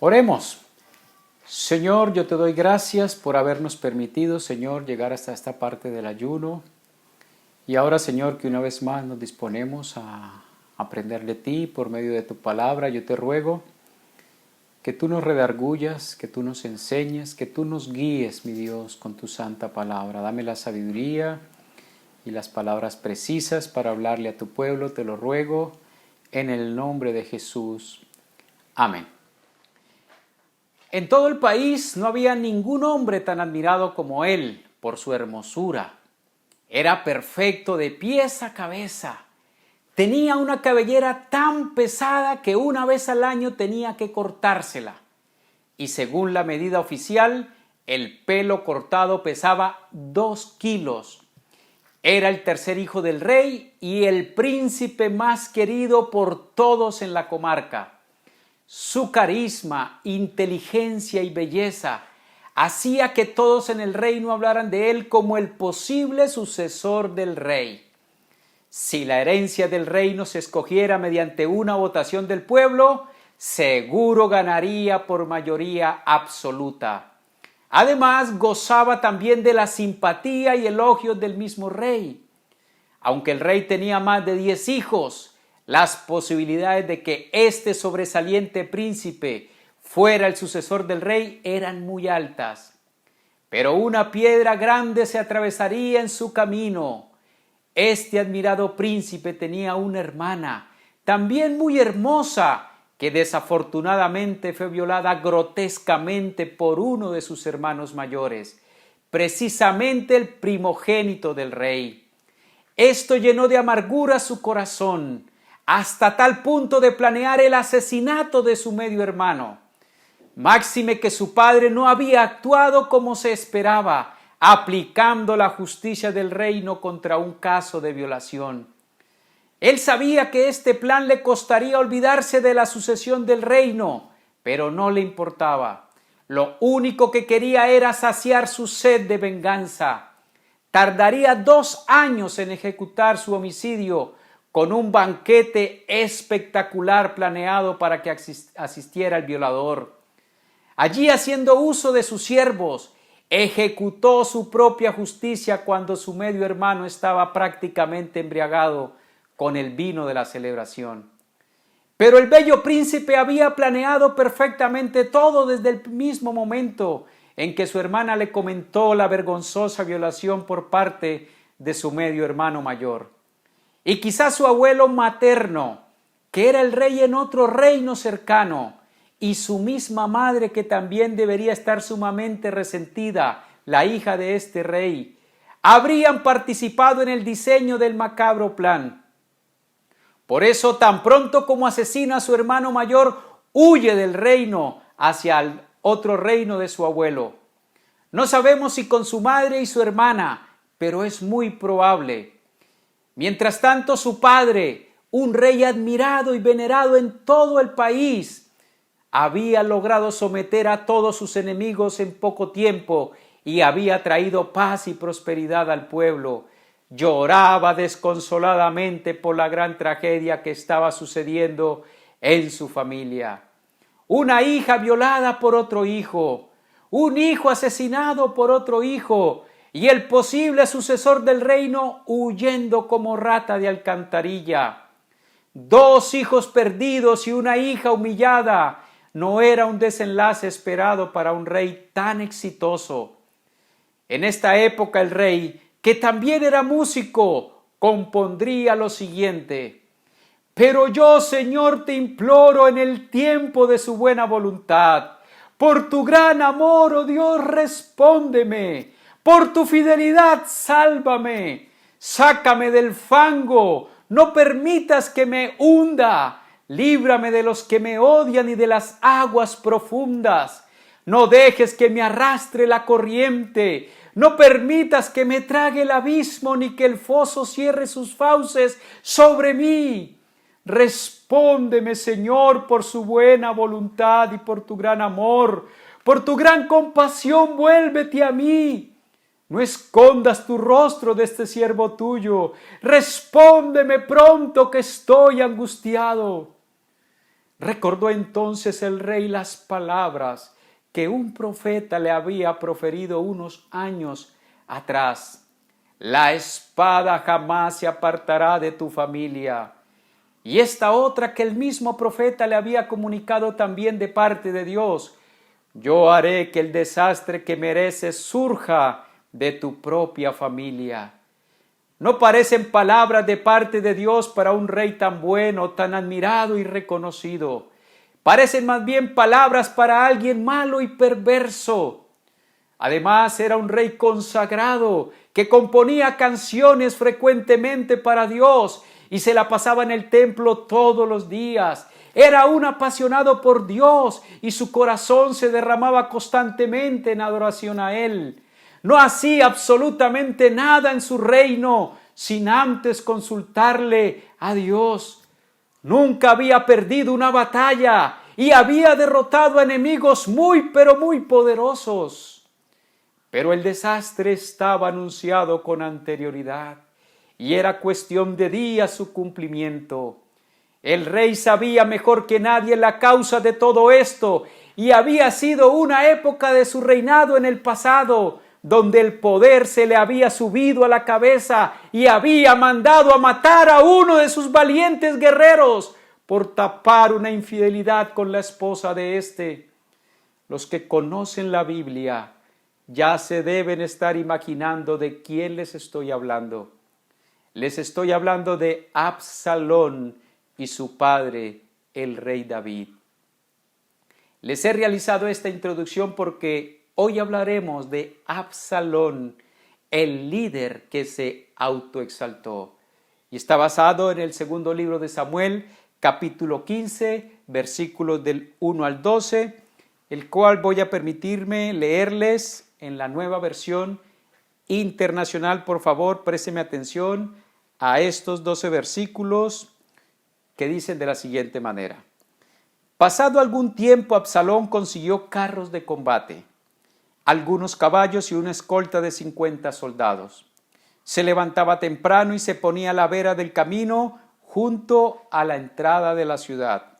Oremos. Señor, yo te doy gracias por habernos permitido, Señor, llegar hasta esta parte del ayuno. Y ahora, Señor, que una vez más nos disponemos a aprender de ti por medio de tu palabra, yo te ruego que tú nos redargullas, que tú nos enseñes, que tú nos guíes, mi Dios, con tu santa palabra. Dame la sabiduría y las palabras precisas para hablarle a tu pueblo, te lo ruego, en el nombre de Jesús. Amén. En todo el país no había ningún hombre tan admirado como él por su hermosura. Era perfecto de pies a cabeza. Tenía una cabellera tan pesada que una vez al año tenía que cortársela. Y según la medida oficial, el pelo cortado pesaba 2 kilos. Era el tercer hijo del rey y el príncipe más querido por todos en la comarca. Su carisma, inteligencia y belleza hacía que todos en el reino hablaran de él como el posible sucesor del rey. Si la herencia del reino se escogiera mediante una votación del pueblo, seguro ganaría por mayoría absoluta. Además, gozaba también de la simpatía y elogios del mismo rey. Aunque el rey tenía más de 10 hijos, las posibilidades de que este sobresaliente príncipe fuera el sucesor del rey eran muy altas. Pero una piedra grande se atravesaría en su camino. Este admirado príncipe tenía una hermana, también muy hermosa, que desafortunadamente fue violada grotescamente por uno de sus hermanos mayores, precisamente el primogénito del rey. Esto llenó de amargura su corazón, hasta tal punto de planear el asesinato de su medio hermano. Máxime que su padre no había actuado como se esperaba, aplicando la justicia del reino contra un caso de violación. Él sabía que este plan le costaría olvidarse de la sucesión del reino, pero no le importaba. Lo único que quería era saciar su sed de venganza. Tardaría 2 años en ejecutar su homicidio, con un banquete espectacular planeado para que asistiera el violador. Allí, haciendo uso de sus siervos, ejecutó su propia justicia cuando su medio hermano estaba prácticamente embriagado con el vino de la celebración. Pero el bello príncipe había planeado perfectamente todo desde el mismo momento en que su hermana le comentó la vergonzosa violación por parte de su medio hermano mayor. Y quizás su abuelo materno, que era el rey en otro reino cercano, y su misma madre, que también debería estar sumamente resentida, la hija de este rey, habrían participado en el diseño del macabro plan. Por eso, tan pronto como asesina a su hermano mayor, huye del reino hacia el otro reino de su abuelo. No sabemos si con su madre y su hermana, pero es muy probable. Mientras tanto, su padre, un rey admirado y venerado en todo el país, había logrado someter a todos sus enemigos en poco tiempo y había traído paz y prosperidad al pueblo. Lloraba desconsoladamente por la gran tragedia que estaba sucediendo en su familia. Una hija violada por otro hijo, un hijo asesinado por otro hijo, y el posible sucesor del reino huyendo como rata de alcantarilla. 2 hijos perdidos y una hija humillada no era un desenlace esperado para un rey tan exitoso. En esta época el rey, que también era músico, compondría lo siguiente: «Pero yo, Señor, te imploro en el tiempo de su buena voluntad. Por tu gran amor, oh Dios, respóndeme. Por tu fidelidad, sálvame. Sácame del fango, no permitas que me hunda. Líbrame de los que me odian y de las aguas profundas. No dejes que me arrastre la corriente. No permitas que me trague el abismo, ni que el foso cierre sus fauces sobre mí. Respóndeme, Señor, por su buena voluntad y por tu gran amor. Por tu gran compasión, vuélvete a mí. No escondas tu rostro de este siervo tuyo. Respóndeme pronto, que estoy angustiado». Recordó entonces el rey las palabras que un profeta le había proferido unos años atrás. La espada jamás se apartará de tu familia. Y esta otra que el mismo profeta le había comunicado también de parte de Dios: yo haré que el desastre que mereces surja de tu propia familia. ¿No parecen palabras de parte de Dios para un rey tan bueno, tan admirado y reconocido? Parecen más bien palabras para alguien malo y perverso. Además, era un rey consagrado que componía canciones frecuentemente para Dios y se la pasaba en el templo todos los días. Era un apasionado por Dios y su corazón se derramaba constantemente en adoración a Él. No hacía absolutamente nada en su reino sin antes consultarle a Dios. Nunca había perdido una batalla y había derrotado a enemigos pero muy poderosos. Pero el desastre estaba anunciado con anterioridad y era cuestión de días su cumplimiento. El rey sabía mejor que nadie la causa de todo esto y había sido una época de su reinado en el pasado donde el poder se le había subido a la cabeza y había mandado a matar a uno de sus valientes guerreros por tapar una infidelidad con la esposa de éste. Los que conocen la Biblia ya se deben estar imaginando de quién les estoy hablando. Les estoy hablando de Absalón y su padre, el rey David. Les he realizado esta introducción porque hoy hablaremos de Absalón, el líder que se autoexaltó. Y está basado en el segundo libro de Samuel, capítulo 15, versículos del 1 al 12, el cual voy a permitirme leerles en la nueva versión internacional. Por favor, présteme atención a estos 12 versículos que dicen de la siguiente manera. Pasado algún tiempo, Absalón consiguió carros de combate, algunos caballos y una escolta de 50 soldados. Se levantaba temprano y se ponía a la vera del camino junto a la entrada de la ciudad.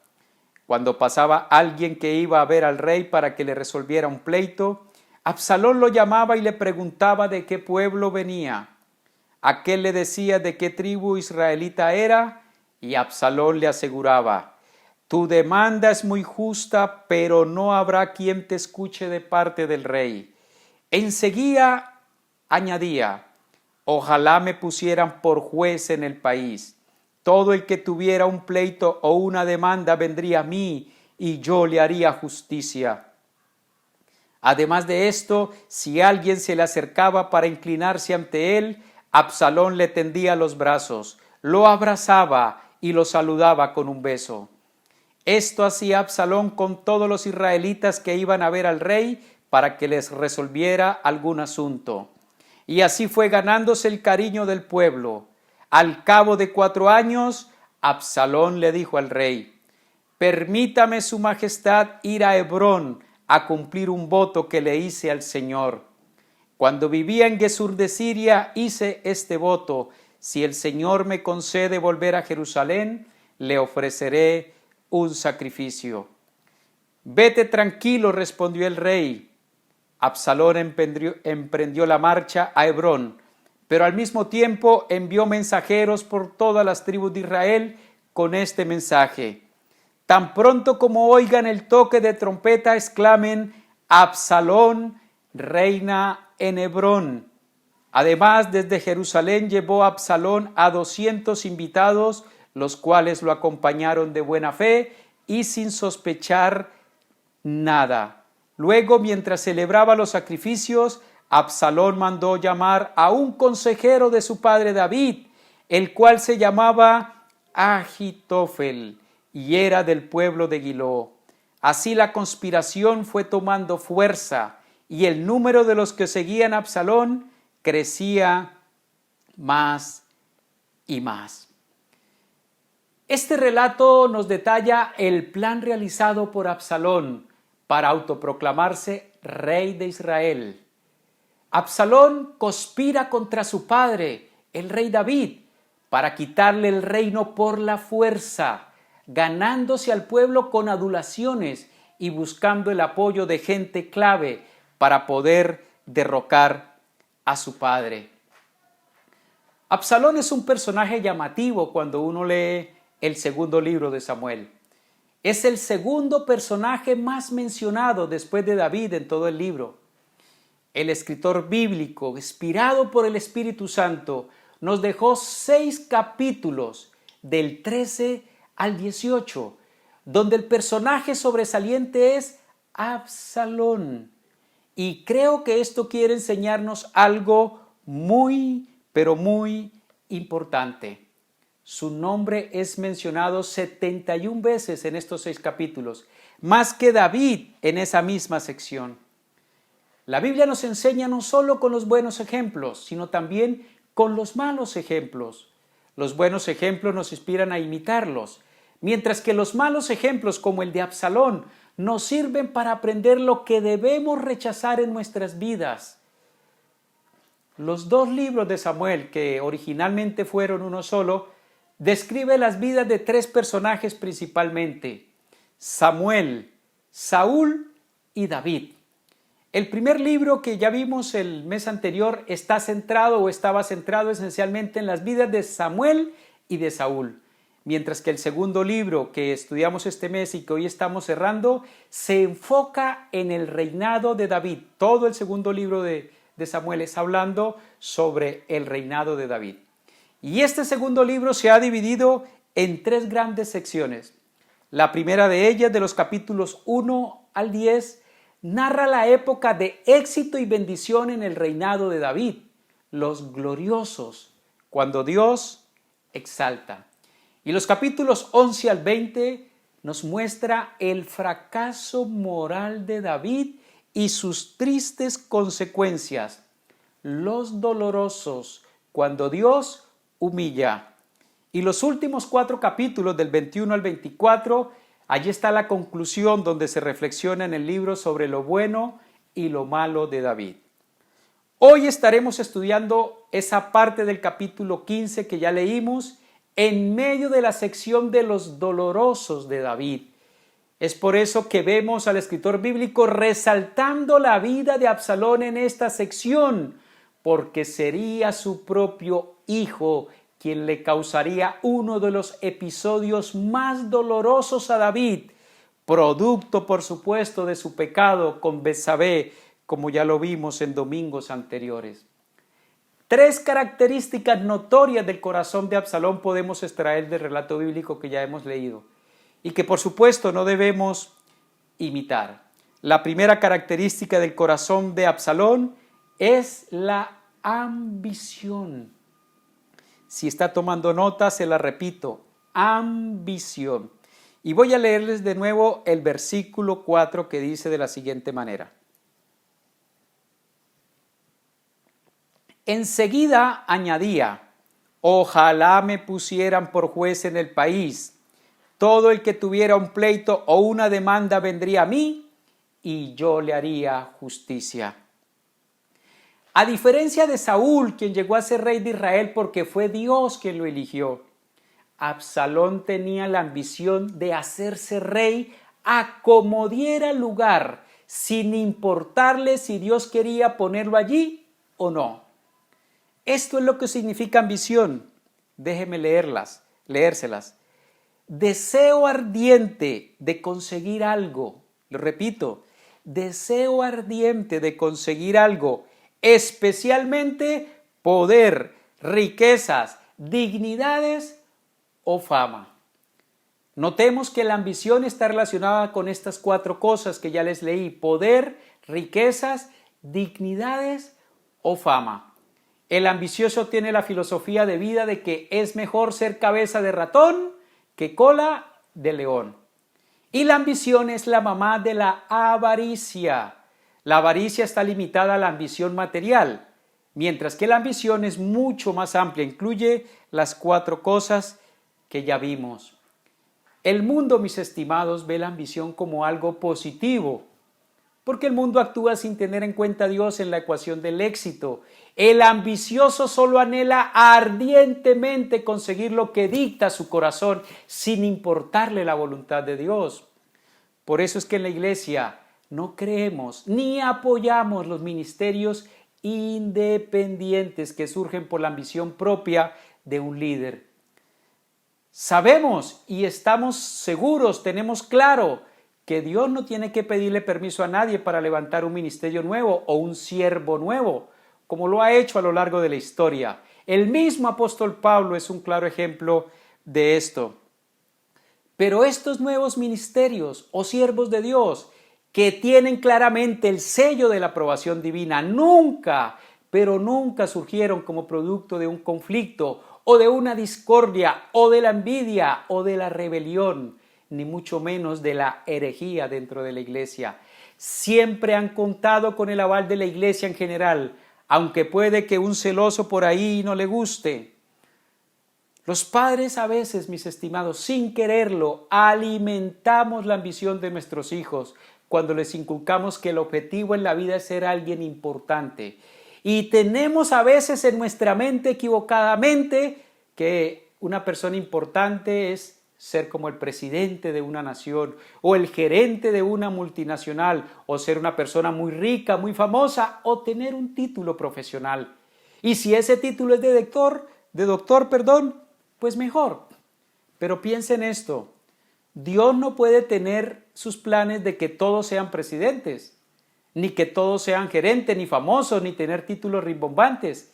Cuando pasaba alguien que iba a ver al rey para que le resolviera un pleito, Absalón lo llamaba y le preguntaba de qué pueblo venía. Aquél le decía de qué tribu israelita era y Absalón le aseguraba: tu demanda es muy justa, pero no habrá quien te escuche de parte del rey. Enseguida añadía: ojalá me pusieran por juez en el país. Todo el que tuviera un pleito o una demanda vendría a mí y yo le haría justicia. Además de esto, si alguien se le acercaba para inclinarse ante él, Absalón le tendía los brazos, lo abrazaba y lo saludaba con un beso. Esto hacía Absalón con todos los israelitas que iban a ver al rey para que les resolviera algún asunto. Y así fue ganándose el cariño del pueblo. Al cabo de 4 años, Absalón le dijo al rey: permítame su majestad ir a Hebrón a cumplir un voto que le hice al Señor. Cuando vivía en Gesur de Siria hice este voto: si el Señor me concede volver a Jerusalén, le ofreceré un sacrificio. Vete tranquilo, respondió el rey. Absalón emprendió la marcha a Hebrón, pero al mismo tiempo envió mensajeros por todas las tribus de Israel con este mensaje: tan pronto como oigan el toque de trompeta, exclamen: Absalón reina en Hebrón. Además, desde Jerusalén llevó Absalón a 200 invitados, los cuales lo acompañaron de buena fe y sin sospechar nada. Luego, mientras celebraba los sacrificios, Absalón mandó llamar a un consejero de su padre David, el cual se llamaba Agitofel y era del pueblo de Gilo. Así la conspiración fue tomando fuerza y el número de los que seguían a Absalón crecía más y más. Este relato nos detalla el plan realizado por Absalón para autoproclamarse rey de Israel. Absalón conspira contra su padre, el rey David, para quitarle el reino por la fuerza, ganándose al pueblo con adulaciones y buscando el apoyo de gente clave para poder derrocar a su padre. Absalón es un personaje llamativo cuando uno lee el segundo libro de Samuel. Es el segundo personaje más mencionado después de David en todo el libro. El escritor bíblico, inspirado por el Espíritu Santo, nos dejó 6 capítulos del 13 al 18, donde el personaje sobresaliente es Absalón. Y creo que esto quiere enseñarnos algo muy, pero muy importante. Su nombre es mencionado 71 veces en estos 6 capítulos, más que David en esa misma sección. La Biblia nos enseña no solo con los buenos ejemplos, sino también con los malos ejemplos. Los buenos ejemplos nos inspiran a imitarlos, mientras que los malos ejemplos, como el de Absalón, nos sirven para aprender lo que debemos rechazar en nuestras vidas. Los 2 libros de Samuel, que originalmente fueron uno solo, describen las vidas de 3 personajes principalmente: Samuel, Saúl y David. El primer libro que ya vimos el mes anterior estaba centrado esencialmente en las vidas de Samuel y de Saúl, mientras que el segundo libro que estudiamos este mes y que hoy estamos cerrando se enfoca en el reinado de David. Todo el segundo libro de Samuel está hablando sobre el reinado de David. Y este segundo libro se ha dividido en 3 grandes secciones. La primera de ellas, de los capítulos 1 al 10, narra la época de éxito y bendición en el reinado de David, los gloriosos, cuando Dios exalta. Y los capítulos 11 al 20 nos muestra el fracaso moral de David y sus tristes consecuencias, los dolorosos, cuando Dios humilla. Y los últimos 4 capítulos, del 21 al 24, allí está la conclusión donde se reflexiona en el libro sobre lo bueno y lo malo de David. Hoy estaremos estudiando esa parte del capítulo 15 que ya leímos en medio de la sección de los dolorosos de David. Es por eso que vemos al escritor bíblico resaltando la vida de Absalón en esta sección, porque sería su propio hijo quien le causaría uno de los episodios más dolorosos a David, producto, por supuesto, de su pecado con Betsabé, como ya lo vimos en domingos anteriores. 3 características notorias del corazón de Absalón podemos extraer del relato bíblico que ya hemos leído y que, por supuesto, no debemos imitar. La primera característica del corazón de Absalón es la ambición. Si está tomando nota, se la repito: ambición. Y voy a leerles de nuevo el versículo 4 que dice de la siguiente manera: enseguida añadía, ojalá me pusieran por juez en el país. Todo el que tuviera un pleito o una demanda vendría a mí y yo le haría justicia. A diferencia de Saúl, quien llegó a ser rey de Israel porque fue Dios quien lo eligió, Absalón tenía la ambición de hacerse rey a como diera lugar, sin importarle si Dios quería ponerlo allí o no. Esto es lo que significa ambición. Déjeme leérselas. Deseo ardiente de conseguir algo. Lo repito, deseo ardiente de conseguir algo, especialmente poder, riquezas, dignidades o fama. Notemos que la ambición está relacionada con estas 4 cosas que ya les leí: poder, riquezas, dignidades o fama. El ambicioso tiene la filosofía de vida de que es mejor ser cabeza de ratón que cola de león. Y la ambición es la mamá de la avaricia. La avaricia está limitada a la ambición material, mientras que la ambición es mucho más amplia, incluye las 4 cosas que ya vimos. El mundo, mis estimados, ve la ambición como algo positivo, porque el mundo actúa sin tener en cuenta a Dios en la ecuación del éxito. El ambicioso solo anhela ardientemente conseguir lo que dicta su corazón, sin importarle la voluntad de Dios. Por eso es que en la iglesia no creemos ni apoyamos los ministerios independientes que surgen por la ambición propia de un líder. Sabemos y estamos seguros, tenemos claro que Dios no tiene que pedirle permiso a nadie para levantar un ministerio nuevo o un siervo nuevo, como lo ha hecho a lo largo de la historia. El mismo apóstol Pablo es un claro ejemplo de esto. Pero estos nuevos ministerios o siervos de Dios que tienen claramente el sello de la aprobación divina, nunca, pero nunca surgieron como producto de un conflicto o de una discordia o de la envidia o de la rebelión, ni mucho menos de la herejía dentro de la iglesia. Siempre han contado con el aval de la iglesia en general, aunque puede que un celoso por ahí no le guste. Los padres a veces, mis estimados, sin quererlo, alimentamos la ambición de nuestros hijos cuando les inculcamos que el objetivo en la vida es ser alguien importante. Y tenemos a veces en nuestra mente equivocadamente que una persona importante es ser como el presidente de una nación o el gerente de una multinacional o ser una persona muy rica, muy famosa o tener un título profesional. Y si ese título es de doctor, pues mejor. Pero piensen esto, Dios no puede tener sus planes de que todos sean presidentes, ni que todos sean gerentes, ni famosos, ni tener títulos rimbombantes.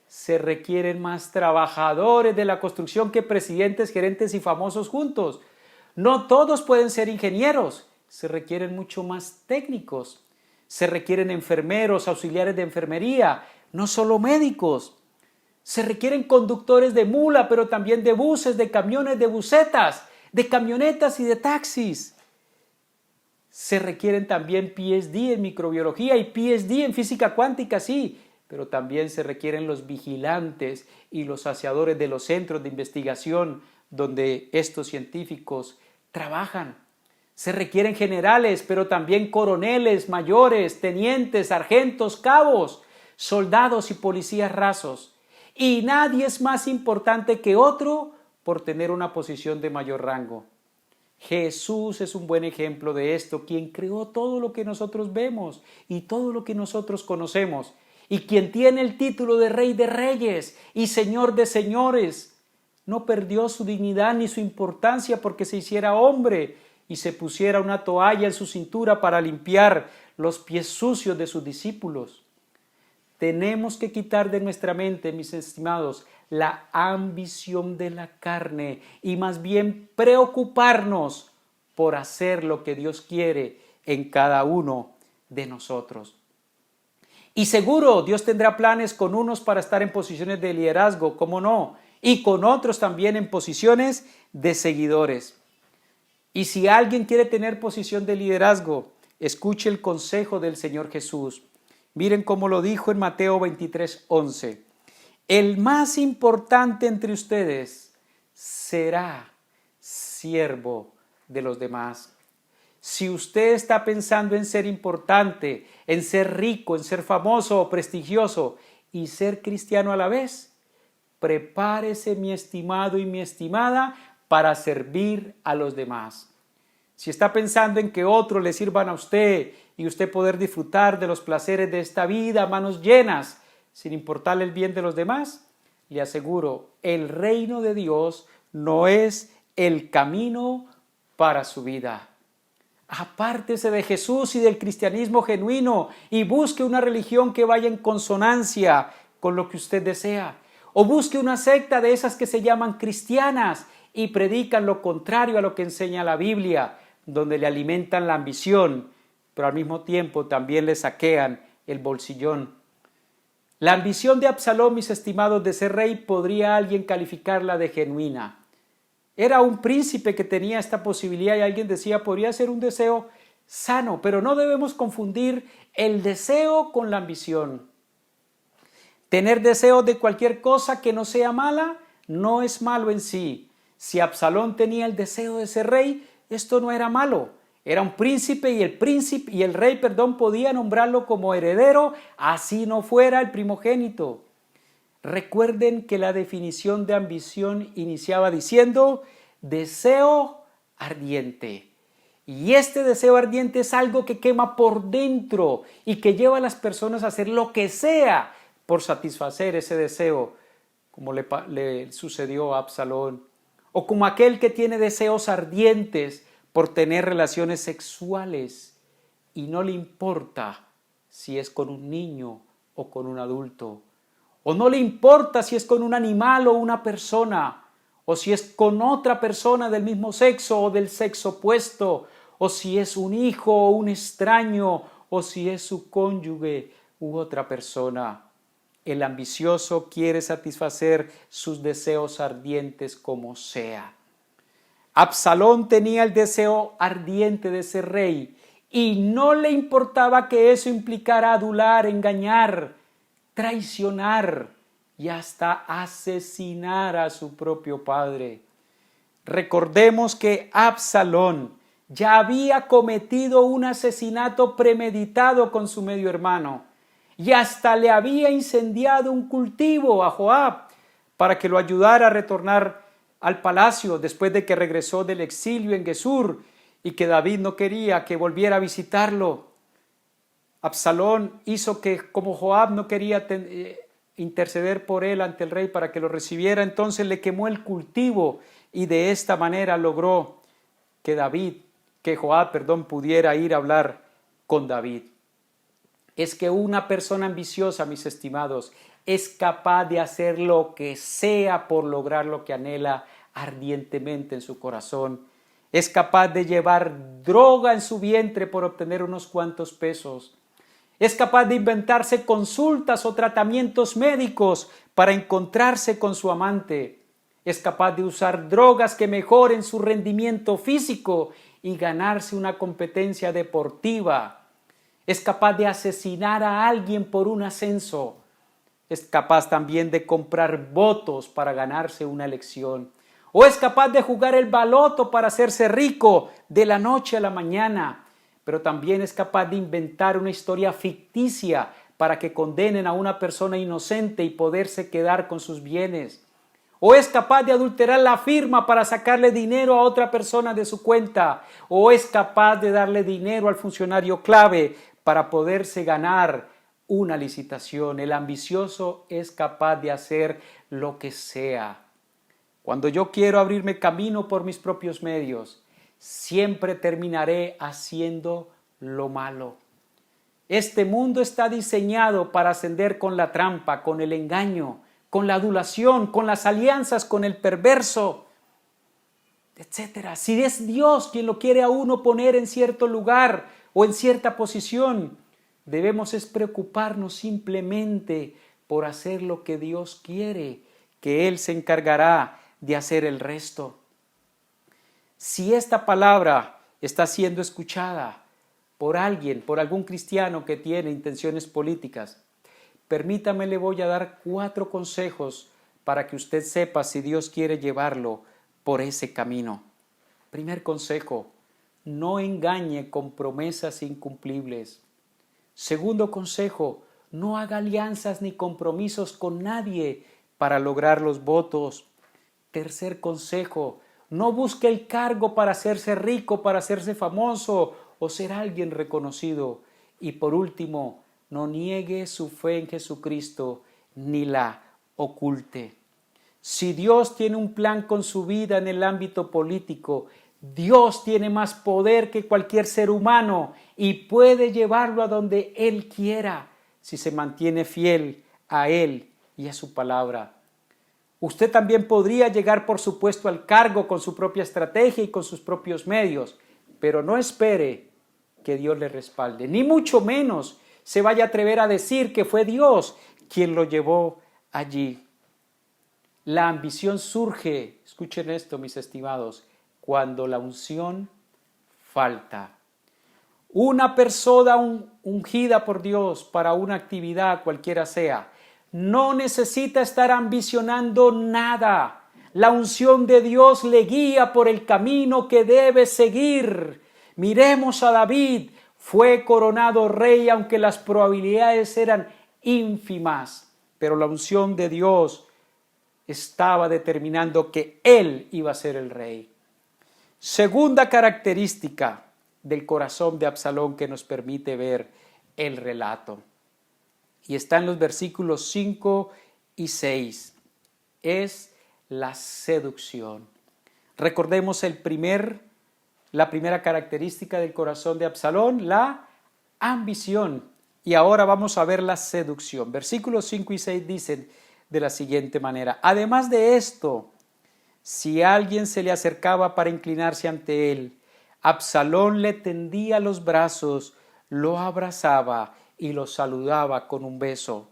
Se requieren más trabajadores de la construcción que presidentes, gerentes y famosos juntos. No todos pueden ser ingenieros, se requieren mucho más técnicos. Se requieren enfermeros, auxiliares de enfermería, no solo médicos. Se requieren conductores de mula, pero también de buses, de camiones, de busetas, de camionetas y de taxis. Se requieren también PhD en microbiología y PhD en física cuántica, sí, pero también se requieren los vigilantes y los saciadores de los centros de investigación donde estos científicos trabajan. Se requieren generales, pero también coroneles, mayores, tenientes, sargentos, cabos, soldados y policías rasos. Y nadie es más importante que otro por tener una posición de mayor rango. Jesús es un buen ejemplo de esto, quien creó todo lo que nosotros vemos y todo lo que nosotros conocemos, y quien tiene el título de Rey de Reyes y Señor de Señores. No perdió su dignidad ni su importancia porque se hiciera hombre y se pusiera una toalla en su cintura para limpiar los pies sucios de sus discípulos. Tenemos que quitar de nuestra mente, mis estimados, la ambición de la carne y más bien preocuparnos por hacer lo que Dios quiere en cada uno de nosotros. Y seguro Dios tendrá planes con unos para estar en posiciones de liderazgo, ¿cómo no? Y con otros también en posiciones de seguidores. Y si alguien quiere tener posición de liderazgo, escuche el consejo del Señor Jesús. Miren cómo lo dijo en Mateo 23:11. El más importante entre ustedes será siervo de los demás. Si usted está pensando en ser importante, en ser rico, en ser famoso o prestigioso y ser cristiano a la vez, prepárese, mi estimado y mi estimada, para servir a los demás. Si está pensando en que otros le sirvan a usted y usted poder disfrutar de los placeres de esta vida a manos llenas, sin importarle el bien de los demás, le aseguro, el reino de Dios no es el camino para su vida. Apártese de Jesús y del cristianismo genuino y busque una religión que vaya en consonancia con lo que usted desea. O busque una secta de esas que se llaman cristianas y predican lo contrario a lo que enseña la Biblia, donde le alimentan la ambición, pero al mismo tiempo también le saquean el bolsillón. La ambición de Absalón, mis estimados, de ser rey, podría alguien calificarla de genuina. Era un príncipe que tenía esta posibilidad y alguien decía, podría ser un deseo sano, pero no debemos confundir el deseo con la ambición. Tener deseos de cualquier cosa que no sea mala no es malo en sí. Si Absalón tenía el deseo de ser rey, esto no era malo. Era un príncipe y el rey, podía nombrarlo como heredero, así no fuera el primogénito. Recuerden que la definición de ambición iniciaba diciendo deseo ardiente. Y este deseo ardiente es algo que quema por dentro y que lleva a las personas a hacer lo que sea por satisfacer ese deseo, como le sucedió a Absalón. O como aquel que tiene deseos ardientes por tener relaciones sexuales y no le importa si es con un niño o con un adulto. O no le importa si es con un animal o una persona, o si es con otra persona del mismo sexo o del sexo opuesto, o si es un hijo o un extraño, o si es su cónyuge u otra persona. El ambicioso quiere satisfacer sus deseos ardientes como sea. Absalón tenía el deseo ardiente de ser rey y no le importaba que eso implicara adular, engañar, traicionar y hasta asesinar a su propio padre. Recordemos que Absalón ya había cometido un asesinato premeditado con su medio hermano y hasta le había incendiado un cultivo a Joab para que lo ayudara a retornar al palacio después de que regresó del exilio en Gesur y que David no quería que volviera a visitarlo. Absalón hizo que, como Joab no quería interceder por él ante el rey para que lo recibiera, entonces le quemó el cultivo y de esta manera logró que Joab pudiera ir a hablar con David. Es que una persona ambiciosa, mis estimados, es capaz de hacer lo que sea por lograr lo que anhela ardientemente en su corazón. Es capaz de llevar droga en su vientre por obtener unos cuantos pesos. Es capaz de inventarse consultas o tratamientos médicos para encontrarse con su amante. Es capaz de usar drogas que mejoren su rendimiento físico y ganarse una competencia deportiva. Es capaz de asesinar a alguien por un ascenso. Es capaz también de comprar votos para ganarse una elección. O es capaz de jugar el baloto para hacerse rico de la noche a la mañana. Pero también es capaz de inventar una historia ficticia para que condenen a una persona inocente y poderse quedar con sus bienes. O es capaz de adulterar la firma para sacarle dinero a otra persona de su cuenta. O es capaz de darle dinero al funcionario clave para poderse ganar una licitación. El ambicioso es capaz de hacer lo que sea. Cuando yo quiero abrirme camino por mis propios medios, siempre terminaré haciendo lo malo. Este mundo está diseñado para ascender con la trampa, con el engaño, con la adulación, con las alianzas, con el perverso, etc. Si es Dios quien lo quiere a uno poner en cierto lugar o en cierta posición, debemos preocuparnos simplemente por hacer lo que Dios quiere, que Él se encargará de hacer el resto. Si esta palabra está siendo escuchada por alguien, por algún cristiano que tiene intenciones políticas, permítame, le voy a dar 4 consejos para que usted sepa si Dios quiere llevarlo por ese camino. Primer consejo: no engañe con promesas incumplibles. Segundo consejo: no haga alianzas ni compromisos con nadie para lograr los votos. Tercer consejo: no busque el cargo para hacerse rico, para hacerse famoso o ser alguien reconocido. Y por último, no niegue su fe en Jesucristo ni la oculte. Si Dios tiene un plan con su vida en el ámbito político, Dios tiene más poder que cualquier ser humano y puede llevarlo a donde Él quiera si se mantiene fiel a Él y a su palabra. Usted también podría llegar, por supuesto, al cargo con su propia estrategia y con sus propios medios, pero no espere que Dios le respalde, ni mucho menos se vaya a atrever a decir que fue Dios quien lo llevó allí. La ambición surge, escuchen esto, mis estimados, cuando la unción falta. Una persona ungida por Dios para una actividad cualquiera sea, no necesita estar ambicionando nada. La unción de Dios le guía por el camino que debe seguir. Miremos a David, fue coronado rey aunque las probabilidades eran ínfimas, pero la unción de Dios estaba determinando que él iba a ser el rey. Segunda característica del corazón de Absalón que nos permite ver el relato. Y está en los versículos 5 y 6. Es la seducción. Recordemos la primera característica del corazón de Absalón, la ambición. Y ahora vamos a ver la seducción. Versículos 5 y 6 dicen de la siguiente manera: además de esto, si alguien se le acercaba para inclinarse ante él, Absalón le tendía los brazos, lo abrazaba y lo saludaba con un beso.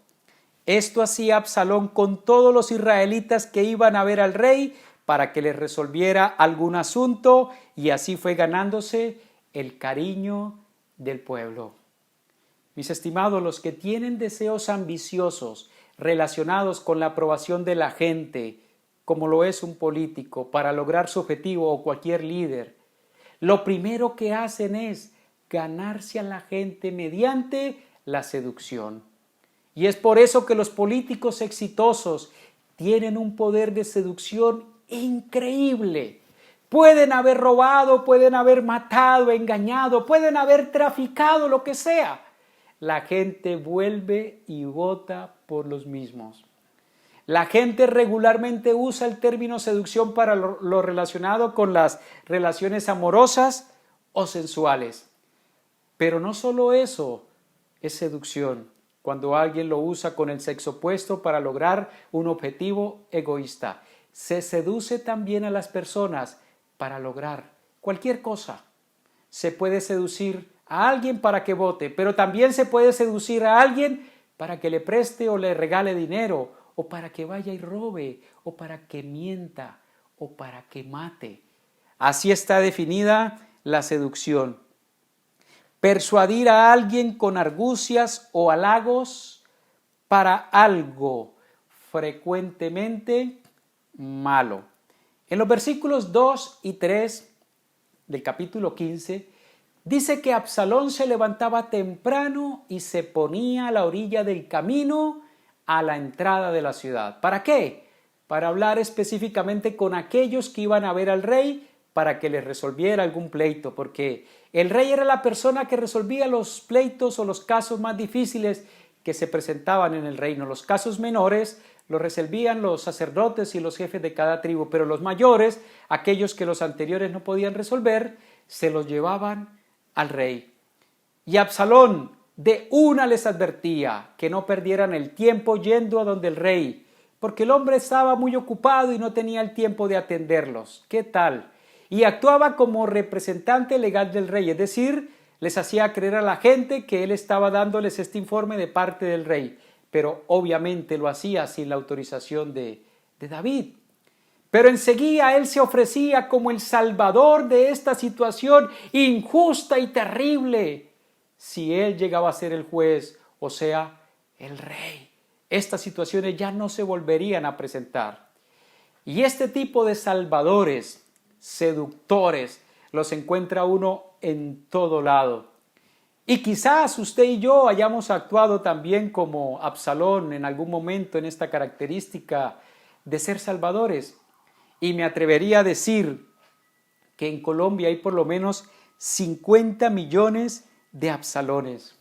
Esto hacía Absalón con todos los israelitas que iban a ver al rey para que les resolviera algún asunto, y así fue ganándose el cariño del pueblo. Mis estimados, los que tienen deseos ambiciosos relacionados con la aprobación de la gente, como lo es un político, para lograr su objetivo, o cualquier líder, lo primero que hacen es ganarse a la gente mediante la seducción. Y es por eso que los políticos exitosos tienen un poder de seducción increíble. Pueden haber robado, pueden haber matado, engañado, pueden haber traficado, lo que sea. La gente vuelve y vota por los mismos. La gente regularmente usa el término seducción para lo relacionado con las relaciones amorosas o sensuales. Pero no solo eso es seducción, cuando alguien lo usa con el sexo opuesto para lograr un objetivo egoísta. Se seduce también a las personas para lograr cualquier cosa. Se puede seducir a alguien para que vote, pero también se puede seducir a alguien para que le preste o le regale dinero, o para que vaya y robe, o para que mienta, o para que mate. Así está definida la seducción. Persuadir a alguien con argucias o halagos para algo frecuentemente malo. En los versículos 2 y 3 del capítulo 15, dice que Absalón se levantaba temprano y se ponía a la orilla del camino a la entrada de la ciudad. ¿Para qué? Para hablar específicamente con aquellos que iban a ver al rey para que les resolviera algún pleito, porque el rey era la persona que resolvía los pleitos o los casos más difíciles que se presentaban en el reino. Los casos menores los resolvían los sacerdotes y los jefes de cada tribu, pero los mayores, aquellos que los anteriores no podían resolver, se los llevaban al rey. Y Absalón de una les advertía que no perdieran el tiempo yendo a donde el rey, porque el hombre estaba muy ocupado y no tenía el tiempo de atenderlos. ¿Qué tal? Y actuaba como representante legal del rey, es decir, les hacía creer a la gente que él estaba dándoles este informe de parte del rey, pero obviamente lo hacía sin la autorización de David. Pero enseguida él se ofrecía como el salvador de esta situación injusta y terrible, si él llegaba a ser el juez, o sea, el rey. Estas situaciones ya no se volverían a presentar. Y este tipo de salvadores, seductores, los encuentra uno en todo lado. Y quizás usted y yo hayamos actuado también como Absalón en algún momento en esta característica de ser salvadores. Y me atrevería a decir que en Colombia hay por lo menos 50 millones de Absalones.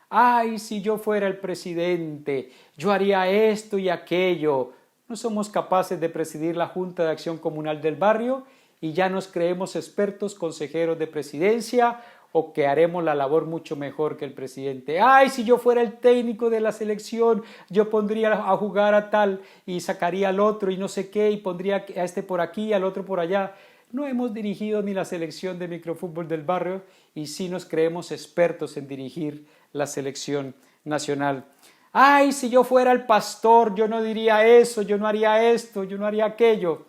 Ay, si yo fuera el presidente, yo haría esto y aquello. No somos capaces de presidir la Junta de Acción Comunal del barrio y ya nos creemos expertos consejeros de presidencia o que haremos la labor mucho mejor que el presidente. Ay, si yo fuera el técnico de la selección, yo pondría a jugar a tal y sacaría al otro y no sé qué y pondría a este por aquí y al otro por allá. No hemos dirigido ni la selección de microfútbol del barrio y sí nos creemos expertos en dirigir la selección nacional. Ay, si yo fuera el pastor, yo no diría eso, yo no haría esto, yo no haría aquello.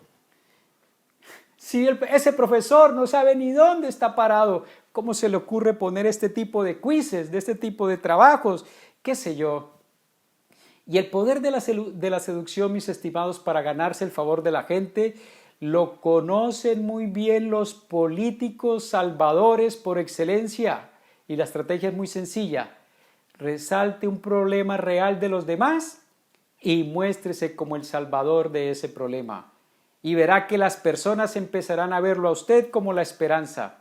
Si ese profesor no sabe ni dónde está parado, ¿cómo se le ocurre poner este tipo de quizzes, de este tipo de trabajos? ¿Qué sé yo? Y el poder de la seducción, mis estimados, para ganarse el favor de la gente, Lo conocen muy bien los políticos salvadores por excelencia. Y la estrategia es muy sencilla. Resalte un problema real de los demás y muéstrese como el salvador de ese problema. Y verá que las personas empezarán a verlo a usted como la esperanza.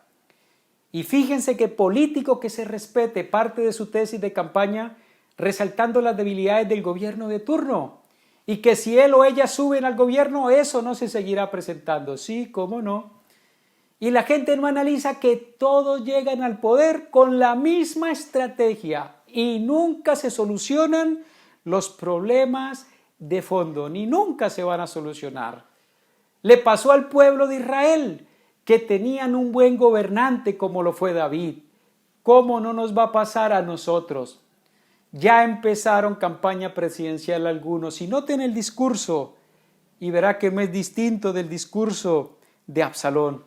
Y fíjense que político que se respete parte de su tesis de campaña resaltando las debilidades del gobierno de turno. Y que si él o ella suben al gobierno, eso no se seguirá presentando. Sí, cómo no. Y la gente no analiza que todos llegan al poder con la misma estrategia y nunca se solucionan los problemas de fondo, ni nunca se van a solucionar. Le pasó al pueblo de Israel, que tenían un buen gobernante como lo fue David. ¿Cómo no nos va a pasar a nosotros? Ya empezaron campaña presidencial algunos y noten el discurso y verá que no es distinto del discurso de Absalón.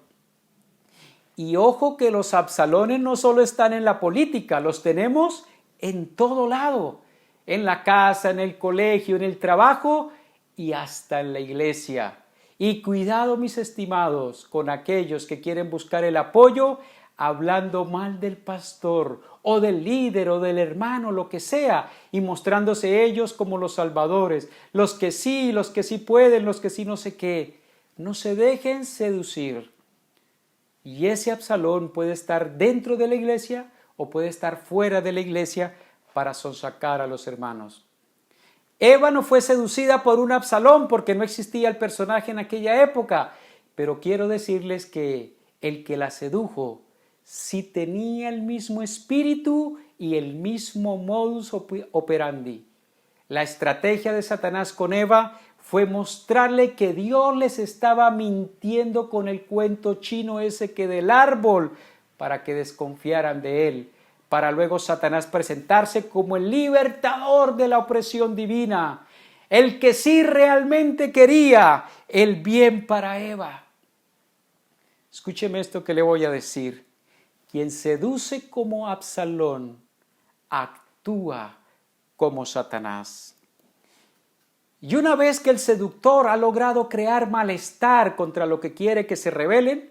Y ojo que los Absalones no solo están en la política, los tenemos en todo lado, en la casa, en el colegio, en el trabajo y hasta en la iglesia. Y cuidado, mis estimados, con aquellos que quieren buscar el apoyo hablando mal del pastor o del líder o del hermano, lo que sea, y mostrándose ellos como los salvadores, los que sí pueden, los que sí no sé qué. No se dejen seducir. Y ese Absalón puede estar dentro de la iglesia o puede estar fuera de la iglesia para sonsacar a los hermanos. Eva no fue seducida por un Absalón porque no existía el personaje en aquella época, pero quiero decirles que el que la sedujo sí tenía el mismo espíritu y el mismo modus operandi. La estrategia de Satanás con Eva fue mostrarle que Dios les estaba mintiendo con el cuento chino ese que del árbol, para que desconfiaran de él, para luego Satanás presentarse como el libertador de la opresión divina, el que sí realmente quería el bien para Eva. Escúcheme esto que le voy a decir. Quien seduce como Absalón, actúa como Satanás. Y una vez que el seductor ha logrado crear malestar contra lo que quiere que se rebelen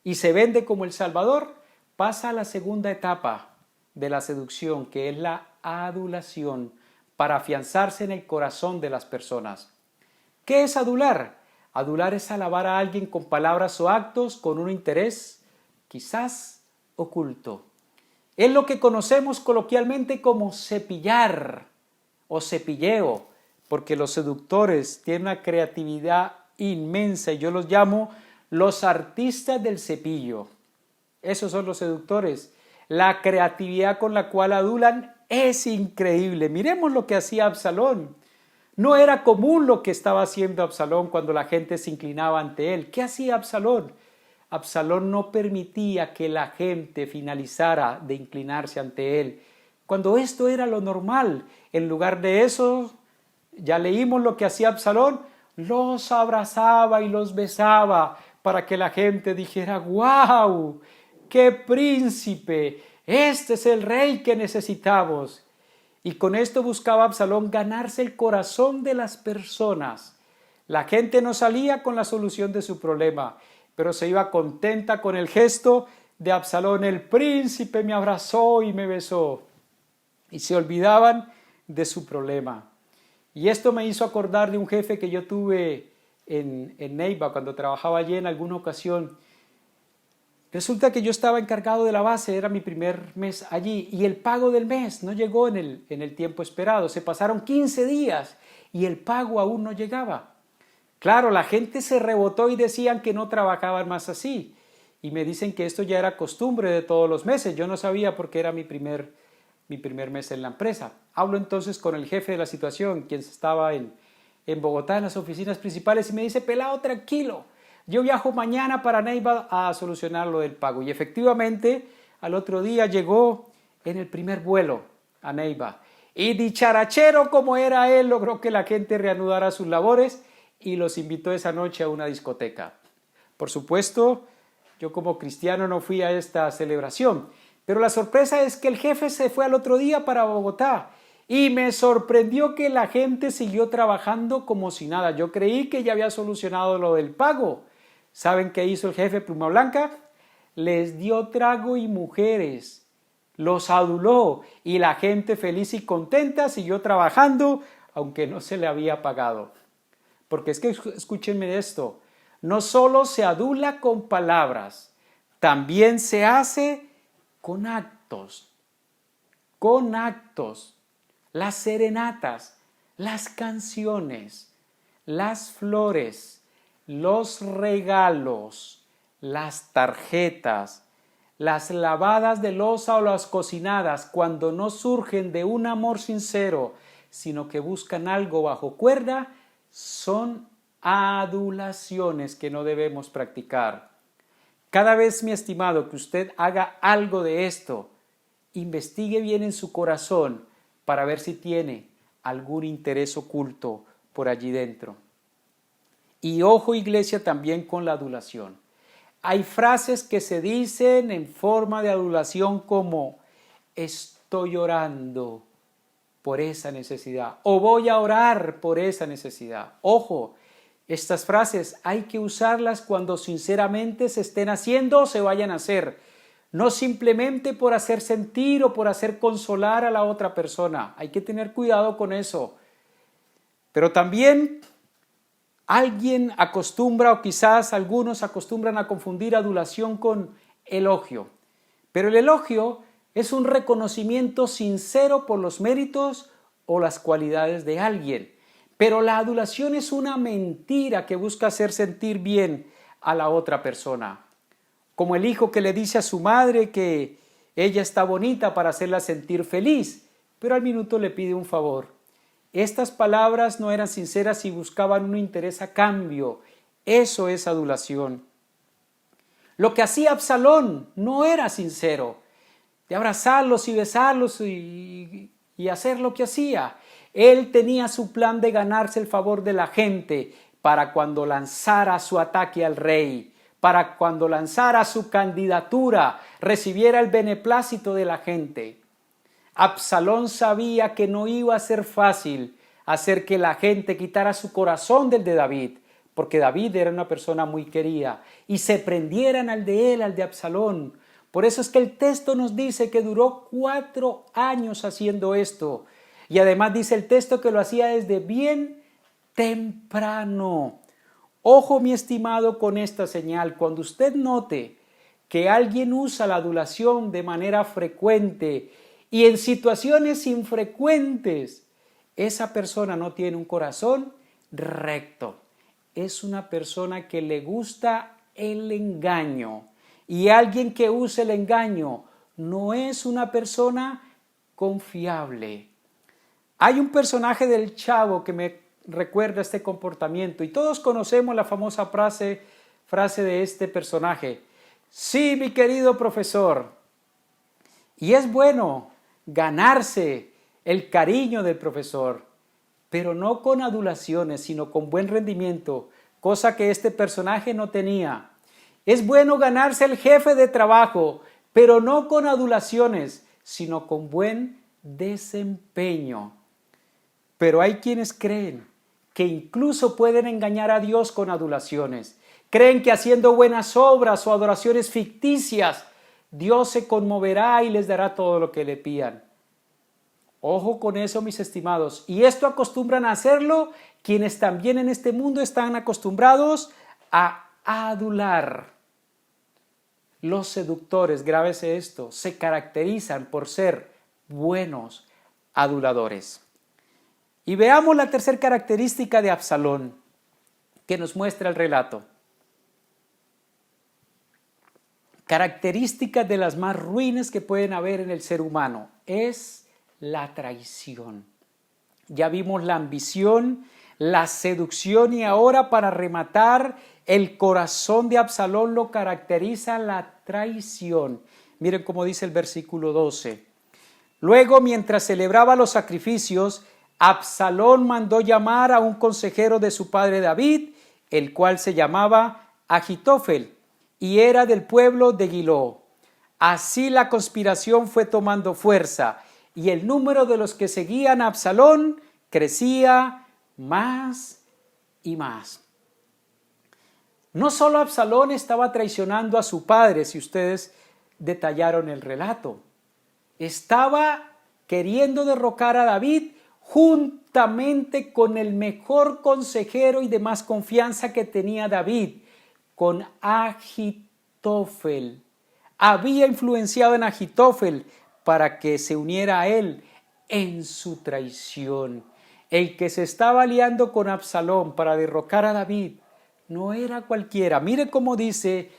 y se vende como el Salvador, pasa a la segunda etapa de la seducción, que es la adulación, para afianzarse en el corazón de las personas. ¿Qué es adular? Adular es alabar a alguien con palabras o actos con un interés, quizás oculto. Es lo que conocemos coloquialmente como cepillar o cepilleo, porque los seductores tienen una creatividad inmensa y yo los llamo los artistas del cepillo. Esos son los seductores. La creatividad con la cual adulan es increíble. Miremos lo que hacía Absalón. No era común lo que estaba haciendo Absalón cuando la gente se inclinaba ante él. ¿Qué hacía Absalón? Absalón no permitía que la gente finalizara de inclinarse ante él. Cuando esto era lo normal, en lugar de eso, ya leímos lo que hacía Absalón, los abrazaba y los besaba para que la gente dijera, ¡guau! ¡Qué príncipe! Este es el rey que necesitamos. Y con esto buscaba Absalón ganarse el corazón de las personas. La gente no salía con la solución de su problema, pero se iba contenta con el gesto de Absalón. El príncipe me abrazó y me besó. Y se olvidaban de su problema. Y esto me hizo acordar de un jefe que yo tuve en Neiva cuando trabajaba allí en alguna ocasión. Resulta que yo estaba encargado de la base, era mi primer mes allí, y el pago del mes no llegó en el tiempo esperado. Se pasaron 15 días y el pago aún no llegaba. Claro, la gente se rebotó y decían que no trabajaban más así. Y me dicen que esto ya era costumbre de todos los meses. Yo no sabía porque era mi primer mes en la empresa. Hablo entonces con el jefe de la situación, quien estaba en Bogotá, en las oficinas principales, y me dice, pelado, tranquilo, yo viajo mañana para Neiva a solucionar lo del pago. Y efectivamente, al otro día llegó en el primer vuelo a Neiva. Y dicharachero como era él, logró que la gente reanudara sus labores y los invitó esa noche a una discoteca. Por supuesto, yo como cristiano no fui a esta celebración, pero la sorpresa es que el jefe se fue al otro día para Bogotá y me sorprendió que la gente siguió trabajando como si nada. Yo creí que ya había solucionado lo del pago, ¿Saben qué hizo el jefe Pluma Blanca? Les dio trago y mujeres, los aduló y la gente feliz y contenta siguió trabajando aunque no se le había pagado. Porque es que escúchenme esto, no solo se adula con palabras, también se hace con actos. Con actos, las serenatas, las canciones, las flores, los regalos, las tarjetas, las lavadas de loza o las cocinadas, cuando no surgen de un amor sincero, sino que buscan algo bajo cuerda, son adulaciones que no debemos practicar. Cada vez, mi estimado, que usted haga algo de esto, investigue bien en su corazón para ver si tiene algún interés oculto por allí dentro. Y ojo, iglesia, también con la adulación. Hay frases que se dicen en forma de adulación como estoy orando por esa necesidad o voy a orar por esa necesidad. Ojo, estas frases hay que usarlas cuando sinceramente se estén haciendo o se vayan a hacer. No simplemente por hacer sentir o por hacer consolar a la otra persona. Hay que tener cuidado con eso. Pero también alguien acostumbra, o quizás algunos acostumbran a confundir adulación con elogio. Pero el elogio es un reconocimiento sincero por los méritos o las cualidades de alguien. Pero la adulación es una mentira que busca hacer sentir bien a la otra persona. Como el hijo que le dice a su madre que ella está bonita para hacerla sentir feliz, pero al minuto le pide un favor. Estas palabras no eran sinceras y buscaban un interés a cambio. Eso es adulación. Lo que hacía Absalón no era sincero, de abrazarlos y besarlos y hacer lo que hacía. Él tenía su plan de ganarse el favor de la gente para cuando lanzara su ataque al rey, para cuando lanzara su candidatura, recibiera el beneplácito de la gente. Absalón sabía que no iba a ser fácil hacer que la gente quitara su corazón del de David, porque David era una persona muy querida, y se prendieran al de él, al de Absalón. Por eso es que el texto nos dice que duró 4 años haciendo esto. Y además dice el texto que lo hacía desde bien temprano. Ojo, mi estimado, con esta señal. Cuando usted note que alguien usa la adulación de manera frecuente y en situaciones infrecuentes, esa persona no tiene un corazón recto. Es una persona que le gusta el engaño. Y alguien que usa el engaño no es una persona confiable. Hay un personaje del Chavo que me recuerda este comportamiento y todos conocemos la famosa frase de este personaje. Sí, mi querido profesor. Y es bueno ganarse el cariño del profesor, pero no con adulaciones, sino con buen rendimiento, cosa que este personaje no tenía. Es bueno ganarse el jefe de trabajo, pero no con adulaciones, sino con buen desempeño. Pero hay quienes creen que incluso pueden engañar a Dios con adulaciones. Creen que haciendo buenas obras o adoraciones ficticias, Dios se conmoverá y les dará todo lo que le pidan. Ojo con eso, mis estimados. Y esto acostumbran a hacerlo quienes también en este mundo están acostumbrados a adular. Los seductores, grábese esto, se caracterizan por ser buenos aduladores. Y veamos la tercera característica de Absalón que nos muestra el relato. Características de las más ruines que pueden haber en el ser humano es la traición. Ya vimos la ambición, la seducción y ahora para rematar el corazón de Absalón lo caracteriza la traición. Miren cómo dice el versículo 12. Luego, mientras celebraba los sacrificios, Absalón mandó llamar a un consejero de su padre David, el cual se llamaba Agitofel, y era del pueblo de Gilo. Así la conspiración fue tomando fuerza, y el número de los que seguían a Absalón crecía más y más. No solo Absalón estaba traicionando a su padre, si ustedes detallaron el relato, estaba queriendo derrocar a David juntamente con el mejor consejero y de más confianza que tenía David, con Agitofel. Había influenciado en Agitofel para que se uniera a él en su traición. El que se estaba aliando con Absalón para derrocar a David no era cualquiera. Mire cómo dice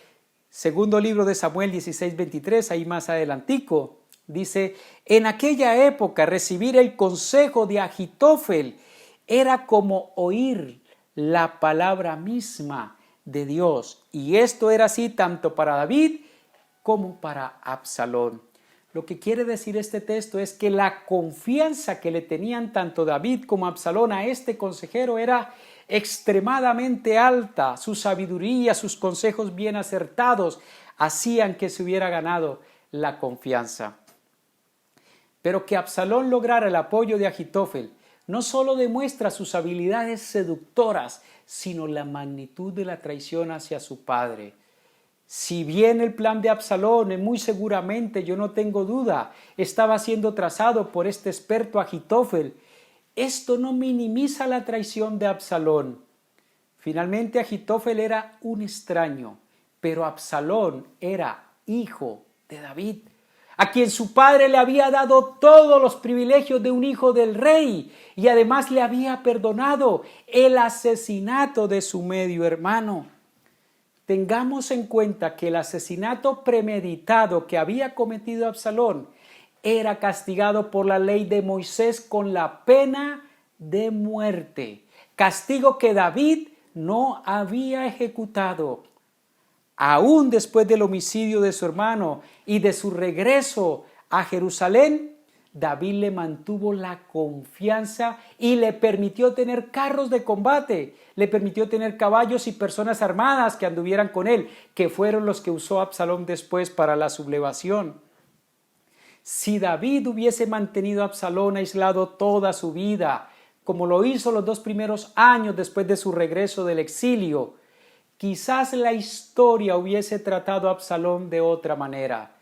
segundo libro de Samuel 16:23, ahí más adelantico. Dice, en aquella época recibir el consejo de Agitofel era como oír la palabra misma de Dios. Y esto era así tanto para David como para Absalón. Lo que quiere decir este texto es que la confianza que le tenían tanto David como Absalón a este consejero era extremadamente alta. Su sabiduría, sus consejos bien acertados hacían que se hubiera ganado la confianza. Pero que Absalón lograra el apoyo de Agitofel no solo demuestra sus habilidades seductoras, sino la magnitud de la traición hacia su padre. Si bien el plan de Absalón, muy seguramente, yo no tengo duda, estaba siendo trazado por este experto Agitofel, esto no minimiza la traición de Absalón. Finalmente Agitofel era un extraño, pero Absalón era hijo de David, a quien su padre le había dado todos los privilegios de un hijo del rey y además le había perdonado el asesinato de su medio hermano. Tengamos en cuenta que el asesinato premeditado que había cometido Absalón era castigado por la ley de Moisés con la pena de muerte, castigo que David no había ejecutado. Aún después del homicidio de su hermano y de su regreso a Jerusalén, David le mantuvo la confianza y le permitió tener carros de combate, le permitió tener caballos y personas armadas que anduvieran con él, que fueron los que usó Absalón después para la sublevación. Si David hubiese mantenido a Absalón aislado toda su vida, como lo hizo los 2 primeros años después de su regreso del exilio, quizás la historia hubiese tratado a Absalón de otra manera.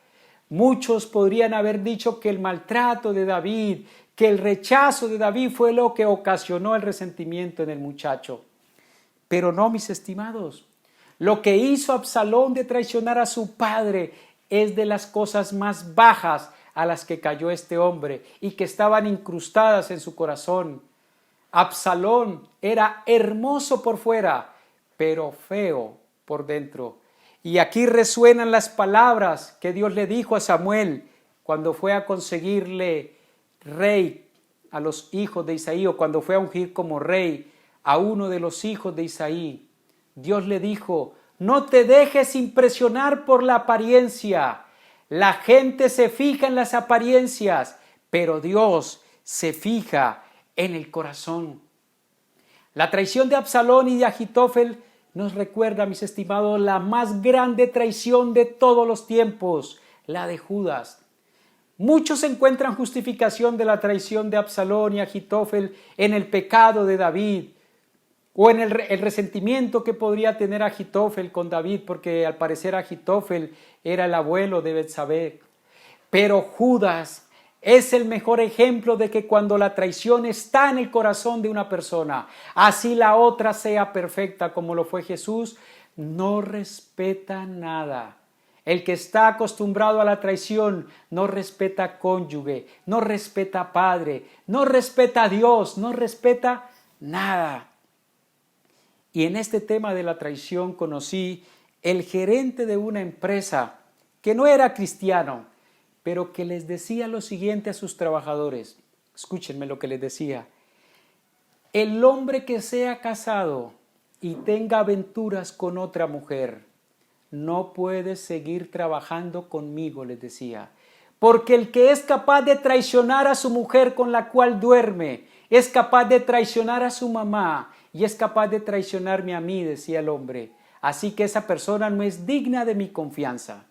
Muchos podrían haber dicho que el maltrato de David, que el rechazo de David fue lo que ocasionó el resentimiento en el muchacho. Pero no, mis estimados. Lo que hizo Absalón de traicionar a su padre es de las cosas más bajas a las que cayó este hombre y que estaban incrustadas en su corazón. Absalón era hermoso por fuera, pero feo por dentro. Y aquí resuenan las palabras que Dios le dijo a Samuel cuando fue a conseguirle rey a los hijos de Isaí, o cuando fue a ungir como rey a uno de los hijos de Isaí. Dios le dijo, no te dejes impresionar por la apariencia. La gente se fija en las apariencias, pero Dios se fija en el corazón. La traición de Absalón y de Agitofel nos recuerda, mis estimados, la más grande traición de todos los tiempos, la de Judas. Muchos encuentran justificación de la traición de Absalón y Agitofel en el pecado de David, o en el resentimiento que podría tener Agitofel con David, porque al parecer Agitofel era el abuelo de Betsabé. Pero Judas es el mejor ejemplo de que cuando la traición está en el corazón de una persona, así la otra sea perfecta como lo fue Jesús, no respeta nada. El que está acostumbrado a la traición no respeta cónyuge, no respeta padre, no respeta a Dios, no respeta nada. Y en este tema de la traición conocí el gerente de una empresa que no era cristiano, pero que les decía lo siguiente a sus trabajadores. Escúchenme lo que les decía. El hombre que sea casado y tenga aventuras con otra mujer, no puede seguir trabajando conmigo, les decía. Porque el que es capaz de traicionar a su mujer con la cual duerme, es capaz de traicionar a su mamá y es capaz de traicionarme a mí, decía el hombre. Así que esa persona no es digna de mi confianza.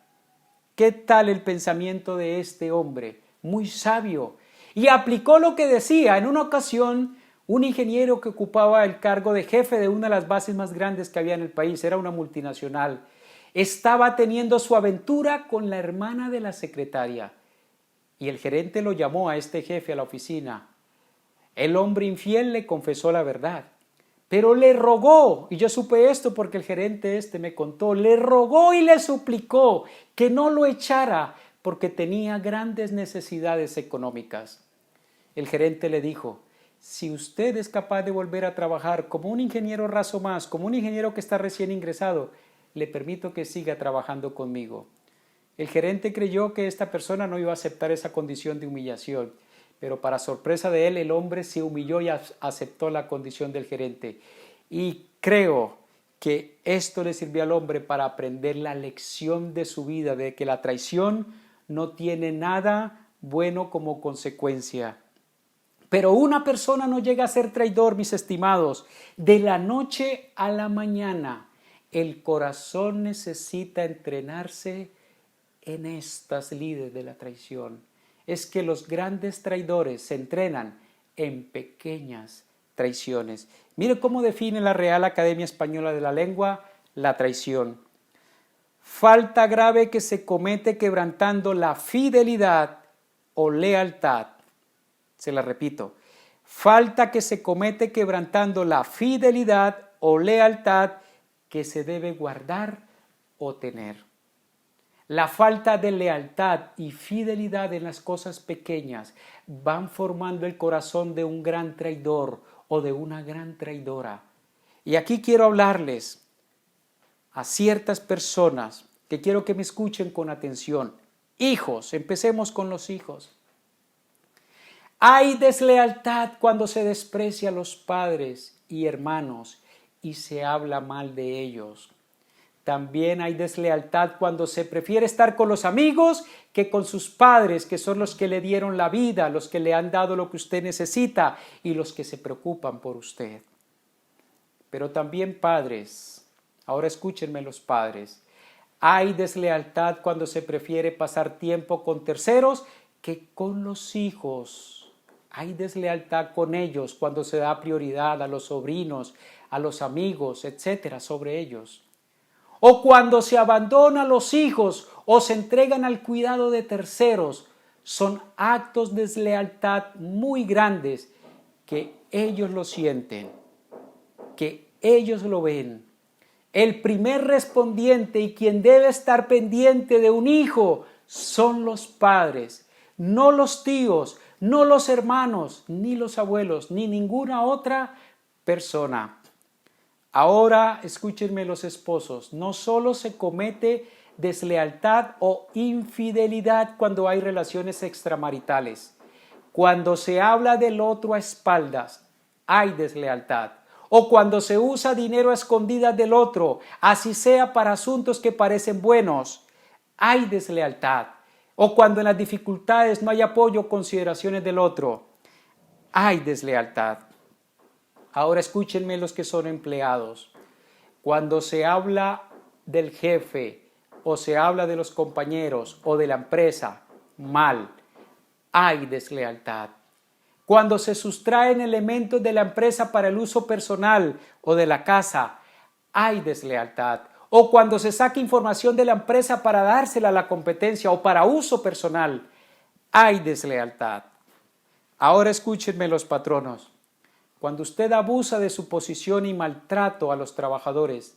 ¿Qué tal el pensamiento de este hombre? Muy sabio. Y aplicó lo que decía. En una ocasión, un ingeniero que ocupaba el cargo de jefe de una de las bases más grandes que había en el país, era una multinacional. Estaba teniendo su aventura con la hermana de la secretaria y el gerente lo llamó a este jefe a la oficina. El hombre infiel le confesó la verdad, pero le rogó, y yo supe esto porque el gerente me contó, le rogó y le suplicó que no lo echara porque tenía grandes necesidades económicas. El gerente le dijo: si usted es capaz de volver a trabajar como un ingeniero raso más, como un ingeniero que está recién ingresado, le permito que siga trabajando conmigo. El gerente creyó que esta persona no iba a aceptar esa condición de humillación, pero para sorpresa de él, el hombre se humilló y aceptó la condición del gerente. Y creo que esto le sirvió al hombre para aprender la lección de su vida, de que la traición no tiene nada bueno como consecuencia. Pero una persona no llega a ser traidor, mis estimados, de la noche a la mañana. El corazón necesita entrenarse en estas lides de la traición. Es que los grandes traidores se entrenan en pequeñas traiciones. Mire cómo define la Real Academia Española de la Lengua la traición. Falta grave que se comete quebrantando la fidelidad o lealtad. Se la repito. Falta que se comete quebrantando la fidelidad o lealtad que se debe guardar o tener. La falta de lealtad y fidelidad en las cosas pequeñas van formando el corazón de un gran traidor o de una gran traidora. Y aquí quiero hablarles a ciertas personas que quiero que me escuchen con atención. Hijos, empecemos con los hijos. Hay deslealtad cuando se desprecia a los padres y hermanos y se habla mal de ellos. También hay deslealtad cuando se prefiere estar con los amigos que con sus padres, que son los que le dieron la vida, los que le han dado lo que usted necesita y los que se preocupan por usted. Pero también padres, ahora escúchenme los padres, hay deslealtad cuando se prefiere pasar tiempo con terceros que con los hijos. Hay deslealtad con ellos cuando se da prioridad a los sobrinos, a los amigos, etcétera, sobre ellos. O cuando se abandona a los hijos o se entregan al cuidado de terceros, son actos de deslealtad muy grandes que ellos lo sienten, que ellos lo ven. El primer respondiente y quien debe estar pendiente de un hijo son los padres, no los tíos, no los hermanos, ni los abuelos, ni ninguna otra persona. Ahora, escúchenme los esposos, no solo se comete deslealtad o infidelidad cuando hay relaciones extramaritales. Cuando se habla del otro a espaldas, hay deslealtad. O cuando se usa dinero a escondidas del otro, así sea para asuntos que parecen buenos, hay deslealtad. O cuando en las dificultades no hay apoyo o consideraciones del otro, hay deslealtad. Ahora escúchenme los que son empleados. Cuando se habla del jefe o se habla de los compañeros o de la empresa mal, hay deslealtad. Cuando se sustraen elementos de la empresa para el uso personal o de la casa, hay deslealtad. O cuando se saca información de la empresa para dársela a la competencia o para uso personal, hay deslealtad. Ahora escúchenme los patronos. Cuando usted abusa de su posición y maltrato a los trabajadores,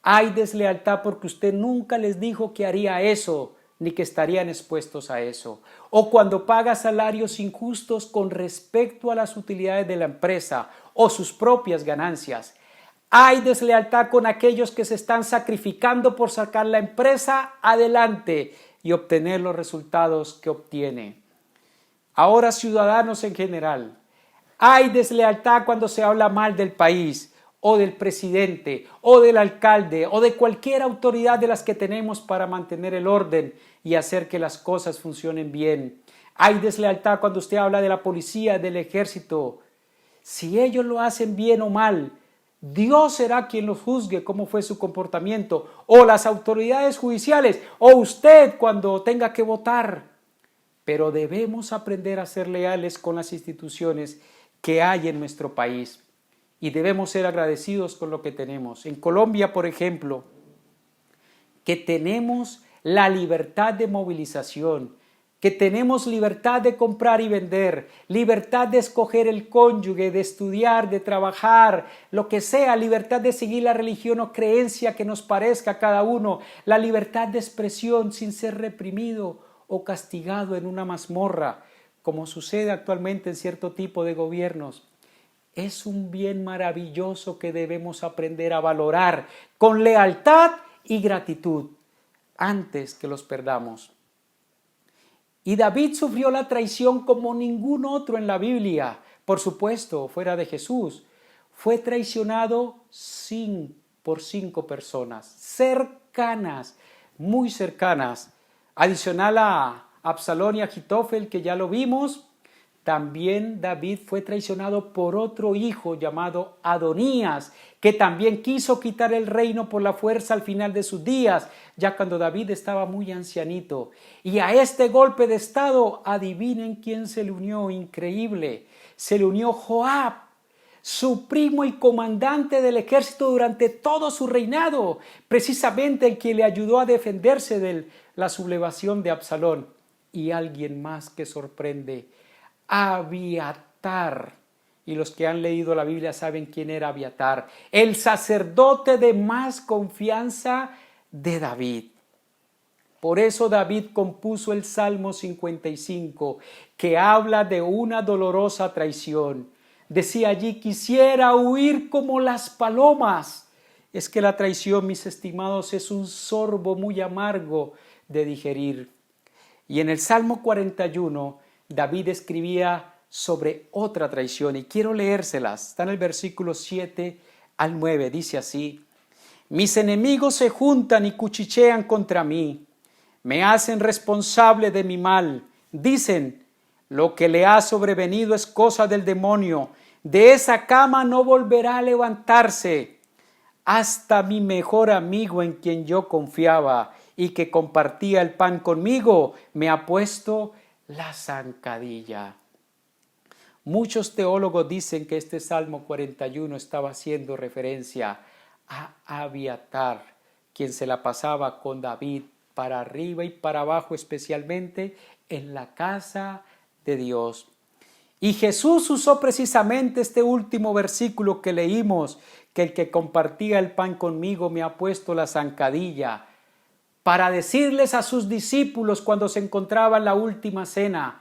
hay deslealtad porque usted nunca les dijo que haría eso, ni que estarían expuestos a eso. O cuando paga salarios injustos con respecto a las utilidades de la empresa o sus propias ganancias. Hay deslealtad con aquellos que se están sacrificando por sacar la empresa adelante y obtener los resultados que obtiene. Ahora, ciudadanos en general, hay deslealtad cuando se habla mal del país o del presidente o del alcalde o de cualquier autoridad de las que tenemos para mantener el orden y hacer que las cosas funcionen bien. Hay deslealtad cuando usted habla de la policía, del ejército. Si ellos lo hacen bien o mal, Dios será quien los juzgue cómo fue su comportamiento, o las autoridades judiciales, o usted cuando tenga que votar. Pero debemos aprender a ser leales con las instituciones que hay en nuestro país y debemos ser agradecidos con lo que tenemos. En Colombia, por ejemplo, que tenemos la libertad de movilización, que tenemos libertad de comprar y vender, libertad de escoger el cónyuge, de estudiar, de trabajar, lo que sea, libertad de seguir la religión o creencia que nos parezca a cada uno, la libertad de expresión sin ser reprimido o castigado en una mazmorra, como sucede actualmente en cierto tipo de gobiernos. Es un bien maravilloso que debemos aprender a valorar con lealtad y gratitud antes que los perdamos. Y David sufrió la traición como ningún otro en la Biblia, por supuesto, fuera de Jesús. Fue traicionado por 5 personas, cercanas, muy cercanas. Adicional a Absalón y Achitofel, que ya lo vimos, también David fue traicionado por otro hijo llamado Adonías, que también quiso quitar el reino por la fuerza al final de sus días, ya cuando David estaba muy ancianito. Y a este golpe de estado, adivinen quién se le unió, increíble. Se le unió Joab, su primo y comandante del ejército durante todo su reinado, precisamente el que le ayudó a defenderse de la sublevación de Absalón. Y alguien más que sorprende, Abiatar. Y los que han leído la Biblia saben quién era Abiatar, el sacerdote de más confianza de David. Por eso David compuso el Salmo 55, que habla de una dolorosa traición. Decía allí: quisiera huir como las palomas. Es que la traición, mis estimados, es un sorbo muy amargo de digerir. Y en el Salmo 41, David escribía sobre otra traición, y quiero leérselas. Está en el versículo 7 al 9, dice así: mis enemigos se juntan y cuchichean contra mí, me hacen responsable de mi mal. Dicen: lo que le ha sobrevenido es cosa del demonio, de esa cama no volverá a levantarse. Hasta mi mejor amigo, en quien yo confiaba y que compartía el pan conmigo, me ha puesto la zancadilla. Muchos teólogos dicen que este Salmo 41 estaba haciendo referencia a Abiatar, quien se la pasaba con David para arriba y para abajo, especialmente en la casa de Dios. Y Jesús usó precisamente este último versículo que leímos, que el que compartía el pan conmigo me ha puesto la zancadilla, para decirles a sus discípulos cuando se encontraban en la última cena,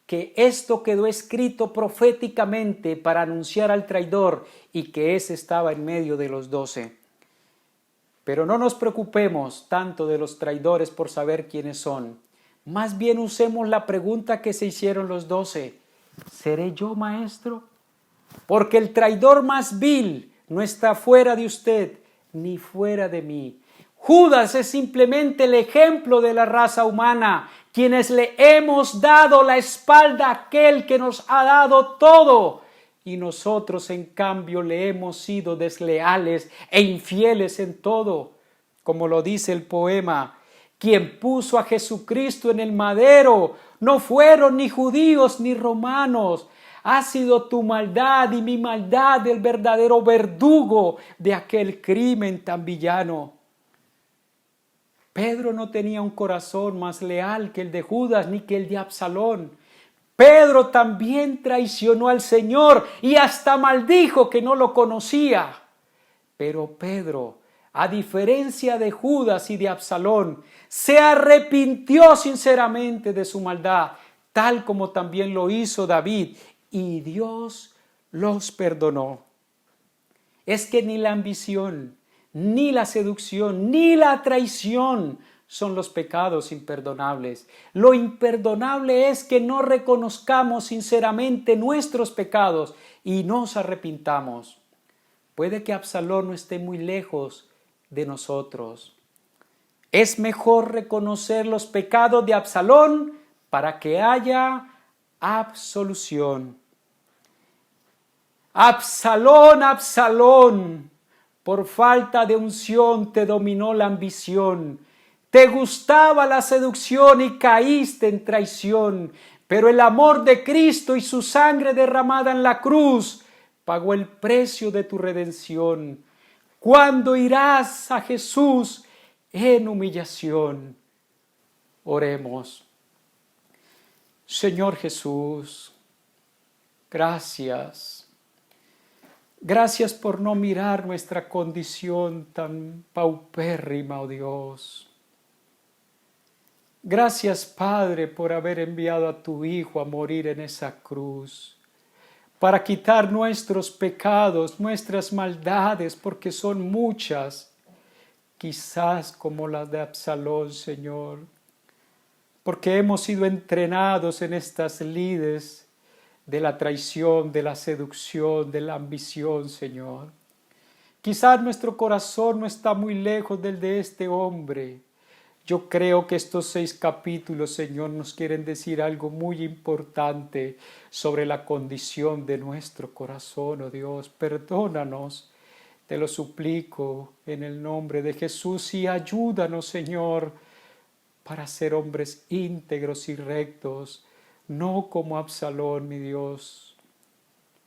que esto quedó escrito proféticamente para anunciar al traidor y que ese estaba en medio de los 12. Pero no nos preocupemos tanto de los traidores por saber quiénes son. Más bien usemos la pregunta que se hicieron los 12. ¿Seré yo, maestro? Porque el traidor más vil no está fuera de usted ni fuera de mí. Judas es simplemente el ejemplo de la raza humana, quienes le hemos dado la espalda a aquel que nos ha dado todo. Y nosotros, en cambio, le hemos sido desleales e infieles en todo. Como lo dice el poema: quien puso a Jesucristo en el madero no fueron ni judíos ni romanos. Ha sido tu maldad y mi maldad el verdadero verdugo de aquel crimen tan villano. Pedro no tenía un corazón más leal que el de Judas ni que el de Absalón. Pedro también traicionó al Señor y hasta maldijo que no lo conocía. Pero Pedro, a diferencia de Judas y de Absalón, se arrepintió sinceramente de su maldad, tal como también lo hizo David, y Dios los perdonó. Es que ni la ambición, ni la seducción, ni la traición son los pecados imperdonables. Lo imperdonable es que no reconozcamos sinceramente nuestros pecados y nos arrepintamos. Puede que Absalón no esté muy lejos de nosotros. Es mejor reconocer los pecados de Absalón para que haya absolución. Absalón, Absalón, por falta de unción te dominó la ambición. Te gustaba la seducción y caíste en traición. Pero el amor de Cristo y su sangre derramada en la cruz pagó el precio de tu redención. ¿Cuándo irás a Jesús en humillación? Oremos. Señor Jesús, gracias. Gracias por no mirar nuestra condición tan paupérrima, oh Dios. Gracias, Padre, por haber enviado a tu Hijo a morir en esa cruz, para quitar nuestros pecados, nuestras maldades, porque son muchas, quizás como las de Absalón, Señor, porque hemos sido entrenados en estas lides de la traición, de la seducción, de la ambición, Señor. Quizás nuestro corazón no está muy lejos del de este hombre. Yo creo que estos 6 capítulos, Señor, nos quieren decir algo muy importante sobre la condición de nuestro corazón, oh Dios. Perdónanos, te lo suplico en el nombre de Jesús, y ayúdanos, Señor, para ser hombres íntegros y rectos, no como Absalón, mi Dios,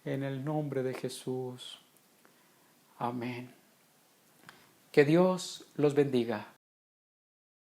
en el nombre de Jesús. Amén. Que Dios los bendiga.